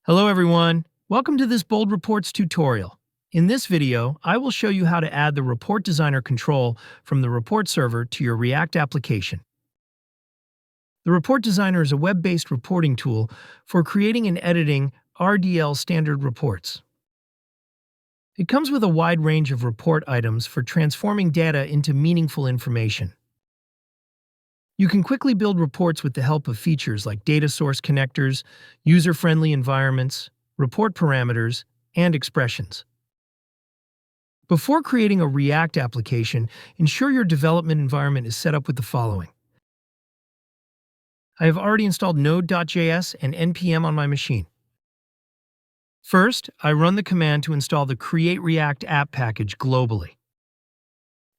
Hello everyone, welcome to this Bold Reports tutorial. In this video, I will show you how to add the Report Designer control from the report server to your React application. The Report Designer is a web-based reporting tool for creating and editing RDL standard reports. It comes with a wide range of report items for transforming data into meaningful information. You can quickly build reports with the help of features like data source connectors, user-friendly environments, report parameters, and expressions. Before creating a React application, ensure your development environment is set up with the following. I have already installed Node.js and NPM on my machine. First, I run the command to install the Create React app package globally.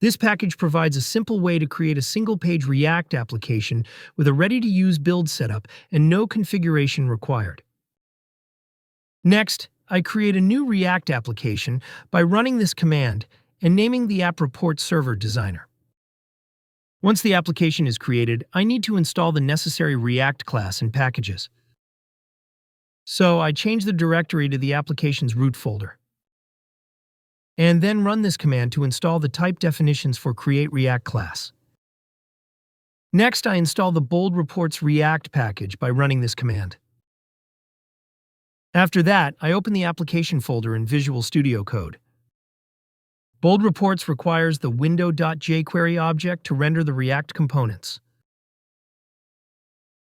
This package provides a simple way to create a single-page React application with a ready-to-use build setup and no configuration required. Next, I create a new React application by running this command and naming the app Report Server Designer. Once the application is created, I need to install the necessary React class and packages. So I change the directory to the application's root folder, and then run this command to install the type definitions for Create React class. Next, I install the Bold Reports React package by running this command. After that, I open the application folder in Visual Studio Code. Bold Reports requires the window.jQuery object to render the React components.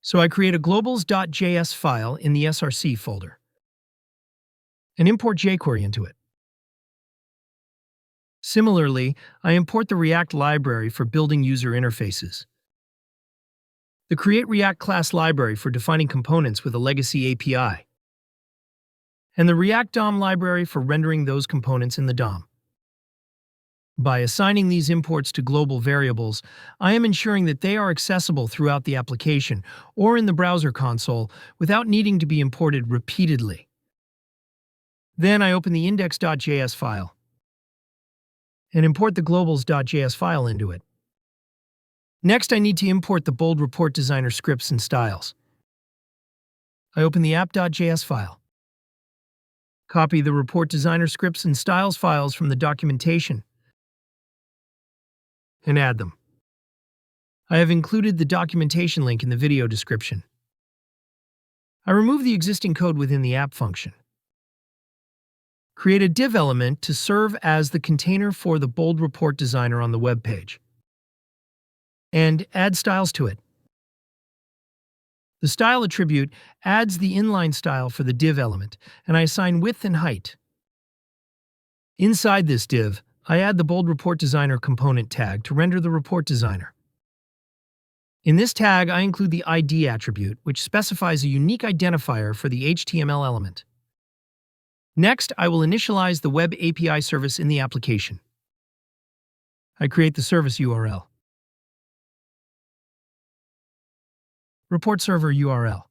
So I create a globals.js file in the src folder and import jQuery into it. Similarly, I import the React library for building user interfaces, the Create React class library for defining components with a legacy API, and the React DOM library for rendering those components in the DOM. By assigning these imports to global variables, I am ensuring that they are accessible throughout the application or in the browser console without needing to be imported repeatedly. Then I open the index.js file and import the globals.js file into it. Next, I need to import the Bold Report Designer scripts and styles. I open the app.js file, copy the Report Designer scripts and styles files from the documentation, and add them. I have included the documentation link in the video description. I remove the existing code within the app function. Create a div element to serve as the container for the Bold Report Designer on the web page, and add styles to it. The style attribute adds the inline style for the div element, and I assign width and height. Inside this div, I add the Bold Report Designer component tag to render the Report Designer. In this tag, I include the ID attribute, which specifies a unique identifier for the HTML element. Next, I will initialize the Web API service in the application. I create the service URL, report server URL,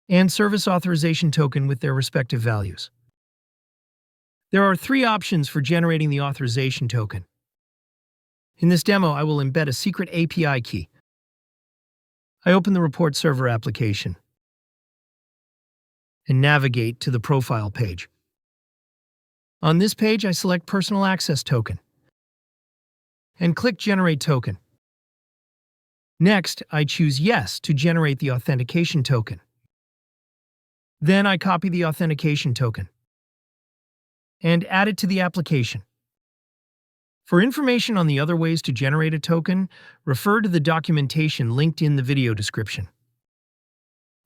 and service authorization token with their respective values. There are 3 options for generating the authorization token. In this demo, I will embed a secret API key. I open the report server application and navigate to the profile page. On this page, I select Personal Access Token and click Generate Token. Next, I choose Yes to generate the authentication token. Then I copy the authentication token and add it to the application. For information on the other ways to generate a token, refer to the documentation linked in the video description.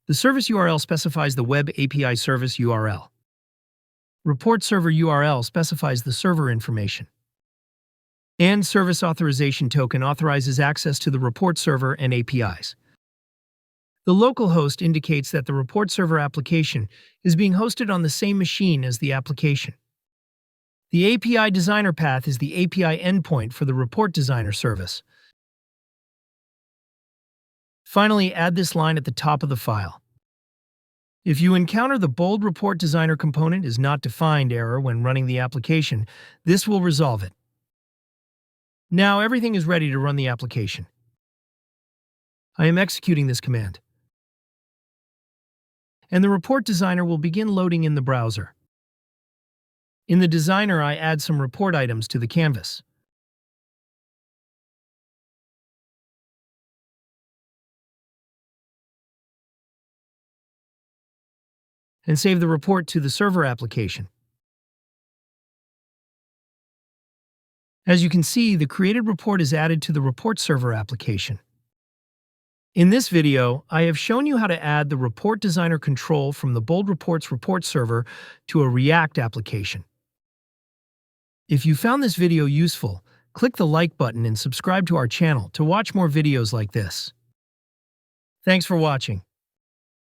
The service URL specifies the Web API service URL. Report server URL specifies the server information. And service authorization token authorizes access to the report server and APIs. The local host indicates that the report server application is being hosted on the same machine as the application. The API designer path is the API endpoint for the Report Designer service. Finally, add this line at the top of the file. If you encounter the Bold Report Designer component is not defined error when running the application, this will resolve it. Now everything is ready to run the application. I am executing this command. and the report designer will begin loading in the browser. In the designer, I add some report items to the canvas. And save the report to the server application. As you can see, the created report is added to the report server application. In this video, I have shown you how to add the report designer control from the Bold Reports report server to a React application. If you found this video useful, click the like button and subscribe to our channel to watch more videos like this. Thanks for watching.